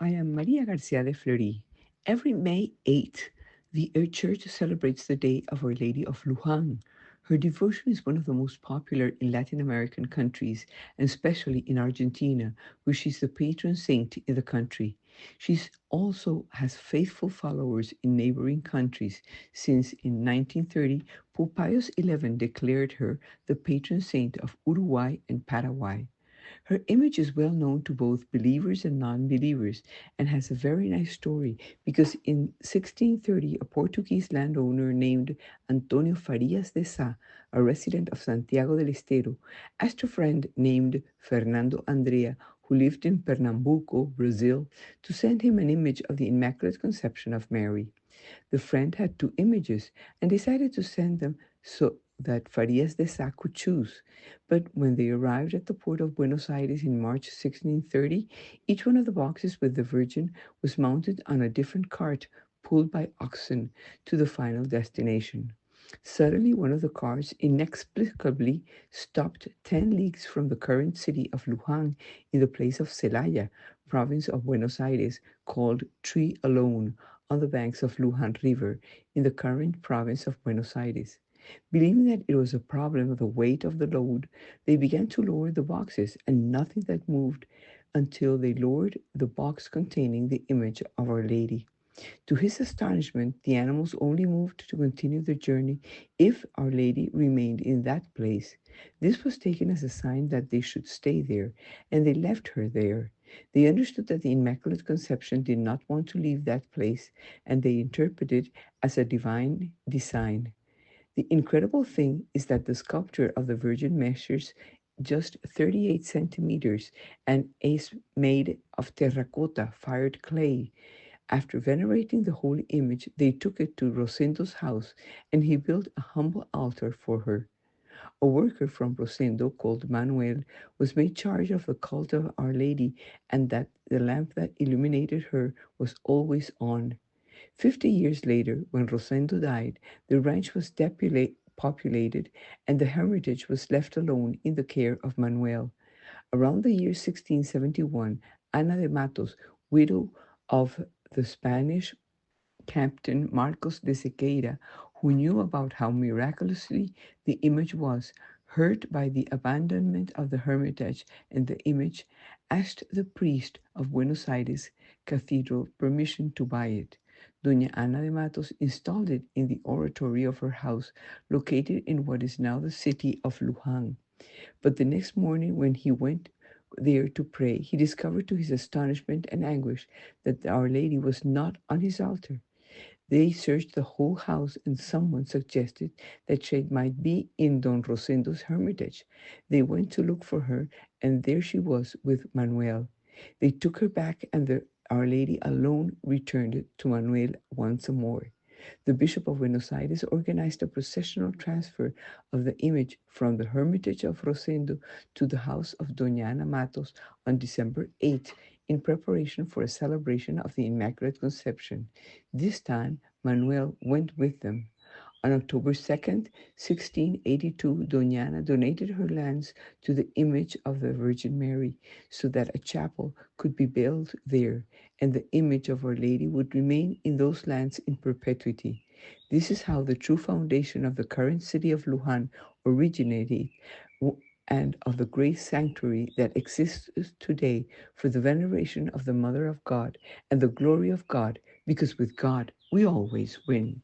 I am Maria Garcia de Fleury. Every May 8th, the Church celebrates the Day of Our Lady of Lujan. Her devotion is one of the most popular in Latin American countries, and especially in Argentina, where she's the patron saint in the country. She also has faithful followers in neighboring countries, since in 1930, Pope Pius XI declared her the patron saint of Uruguay and Paraguay. Her image is well known to both believers and non believers and has a very nice story because in 1630, a Portuguese landowner named Antonio Farias de Sá, a resident of Santiago del Estero, asked a friend named Fernando Andrea, who lived in Pernambuco, Brazil, to send him an image of the Immaculate Conception of Mary. The friend had two images and decided to send them so that Farias de Sá could choose. But when they arrived at the port of Buenos Aires in March 1630, each one of the boxes with the Virgin was mounted on a different cart pulled by oxen to the final destination. Suddenly, one of the cars inexplicably stopped 10 leagues from the current city of Luján in the place of Celaya, province of Buenos Aires, called Tree Alone, on the banks of Luján River in the current province of Buenos Aires. Believing that it was a problem of the weight of the load, they began to lower the boxes, and nothing that moved until they lowered the box containing the image of Our Lady. To his astonishment, the animals only moved to continue their journey if Our Lady remained in that place. This was taken as a sign that they should stay there, and they left her there. They understood that the Immaculate Conception did not want to leave that place, and they interpreted it as a divine design. The incredible thing is that the sculpture of the Virgin measures just 38 centimeters and is made of terracotta, fired clay. After venerating the holy image, they took it to Rosendo's house and he built a humble altar for her. A worker from Rosendo called Manuel was made charge of the cult of Our Lady and that the lamp that illuminated her was always on. 50 years later, when Rosendo died, the ranch was populated and the hermitage was left alone in the care of Manuel. Around the year 1671, Ana de Matos, widow of the Spanish Captain Marcos de Sequeira, who knew about how miraculously the image was, hurt by the abandonment of the hermitage and the image, asked the priest of Buenos Aires Cathedral permission to buy it. Doña Ana de Matos installed it in the oratory of her house, located in what is now the city of Luján. But the next morning, when he went there to pray, he discovered to his astonishment and anguish that Our Lady was not on his altar. They searched the whole house, and someone suggested that she might be in Don Rosendo's hermitage. They went to look for her, and there she was with Manuel. They took her back, and Our Lady alone returned to Manuel once more. The Bishop of Buenos Aires organized a processional transfer of the image from the Hermitage of Rosendo to the house of Doña Ana Matos on December 8th in preparation for a celebration of the Immaculate Conception. This time, Manuel went with them. On October 2nd, 1682, Doña Ana donated her lands to the image of the Virgin Mary so that a chapel could be built there and the image of Our Lady would remain in those lands in perpetuity. This is how the true foundation of the current city of Lujan originated and of the great sanctuary that exists today for the veneration of the Mother of God and the glory of God, because with God we always win.